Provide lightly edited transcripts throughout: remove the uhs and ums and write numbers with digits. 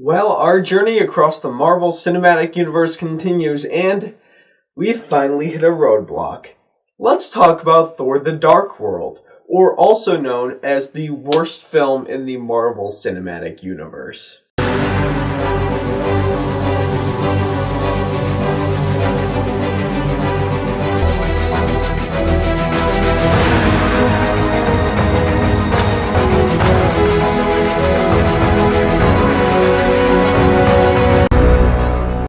Well, our journey across the Marvel Cinematic Universe continues, and we've finally hit a roadblock. Let's talk about Thor the Dark World, or also known as the worst film in the Marvel Cinematic Universe.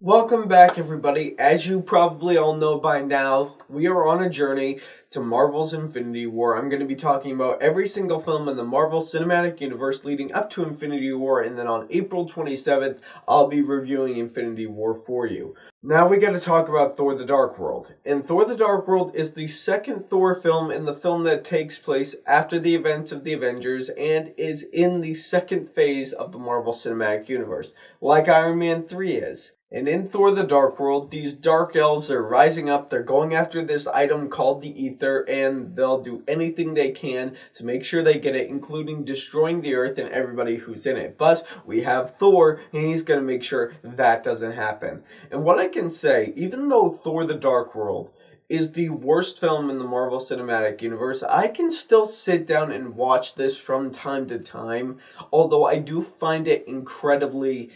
Welcome back, everybody. As you probably all know by now, we are on a journey to Marvel's Infinity War. I'm going to be talking about every single film in the Marvel Cinematic Universe leading up to Infinity War, and then on April 27th, I'll be reviewing Infinity War for you. Now we got to talk about Thor the Dark World. And Thor the Dark World is the second Thor film and the film that takes place after the events of the Avengers and is in the second phase of the Marvel Cinematic Universe, like Iron Man 3 is. And in Thor the Dark World, these dark elves are rising up, they're going after this item called the Ether, and they'll do anything they can to make sure they get it, including destroying the Earth and everybody who's in it. But we have Thor, and he's going to make sure that doesn't happen. And what I can say, even though Thor the Dark World is the worst film in the Marvel Cinematic Universe, I can still sit down and watch this from time to time, although I do find it incredibly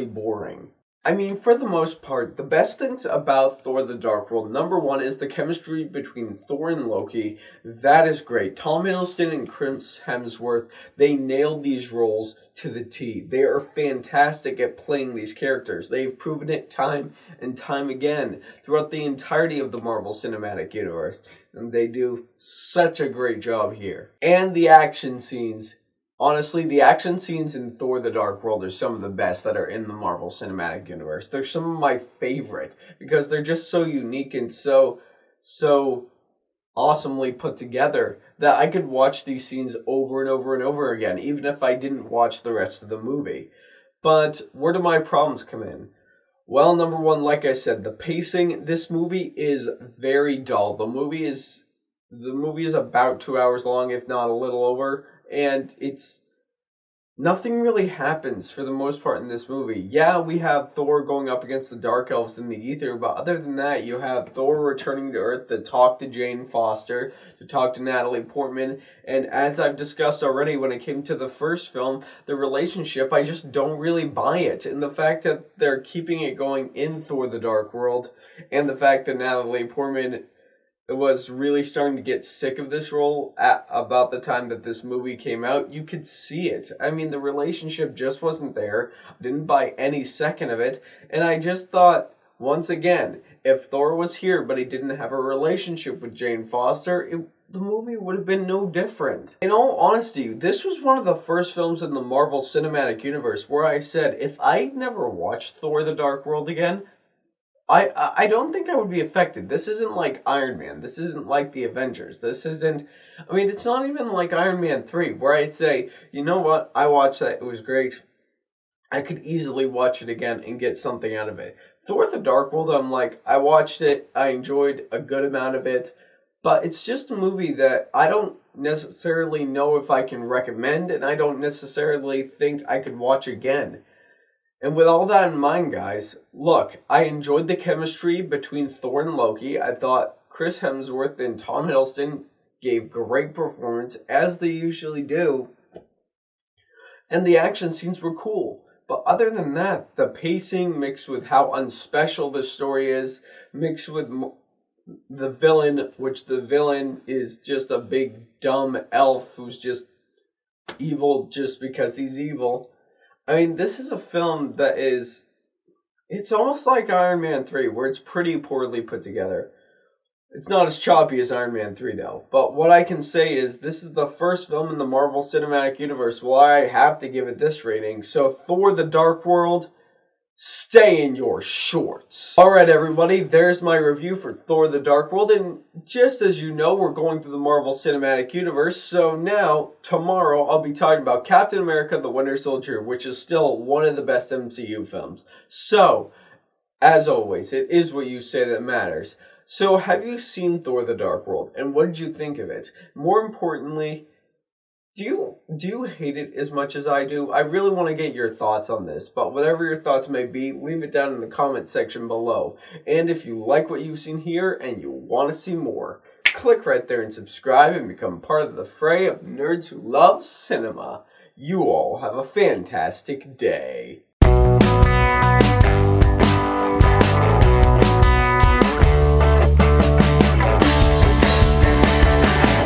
boring. I mean, for the most part, the best things about Thor the Dark World, number one, is the chemistry between Thor and Loki. That is great. Tom Hiddleston and Chris Hemsworth, they nailed these roles to the T. They are fantastic at playing these characters. They've proven it time and time again throughout the entirety of the Marvel Cinematic Universe. And they do such a great job here. And the action scenes. Honestly, the action scenes in Thor the Dark World are some of the best that are in the Marvel Cinematic Universe. They're some of my favorite because they're just so unique and so awesomely put together that I could watch these scenes over and over and over again, even if I didn't watch the rest of the movie. But where do my problems come in? Well, number one, like I said, the pacing. This movie is very dull. The movie is about 2 hours long, if not a little over. And nothing really happens for the most part in this movie. Yeah, we have Thor going up against the Dark Elves in the Ether, but other than that, you have Thor returning to Earth to talk to Jane Foster, to talk to Natalie Portman, and as I've discussed already when it came to the first film, the relationship, I just don't really buy it. And the fact that they're keeping it going in Thor the Dark World, and the fact that Natalie Portman was really starting to get sick of this role at about the time that this movie came out. You could see it. I mean, the relationship just wasn't there. I didn't buy any second of it. And I just thought, once again, if Thor was here but he didn't have a relationship with Jane Foster, the movie would have been no different. In all honesty, this was one of the first films in the Marvel Cinematic Universe where I said, if I'd never watched Thor the Dark World again, I don't think I would be affected. This isn't like Iron Man. This isn't like the Avengers. This isn't... I mean, it's not even like Iron Man 3, where I'd say, you know what, I watched that, it was great. I could easily watch it again and get something out of it. Thor the Dark World, I'm like, I watched it, I enjoyed a good amount of it, but it's just a movie that I don't necessarily know if I can recommend, and I don't necessarily think I could watch again. And with all that in mind, guys, look, I enjoyed the chemistry between Thor and Loki. I thought Chris Hemsworth and Tom Hiddleston gave great performance, as they usually do. And the action scenes were cool. But other than that, the pacing mixed with how unspecial the story is, mixed with the villain, which the villain is just a big dumb elf who's just evil just because he's evil. I mean, this is a film that is... It's almost like Iron Man 3, where it's pretty poorly put together. It's not as choppy as Iron Man 3, though. But what I can say is, this is the first film in the Marvel Cinematic Universe where I have to give it this rating. So, Thor the Dark World, stay in your shorts. Alright, everybody, there's my review for Thor the Dark World, and just as you know, we're going through the Marvel Cinematic Universe, so now, tomorrow, I'll be talking about Captain America the Winter Soldier, which is still one of the best MCU films. So, as always, it is what you say that matters. So, have you seen Thor the Dark World, and what did you think of it? More importantly, Do you hate it as much as I do? I really want to get your thoughts on this, but whatever your thoughts may be, leave it down in the comment section below. And if you like what you've seen here and you want to see more, click right there and subscribe and become part of the fray of nerds who love cinema. You all have a fantastic day.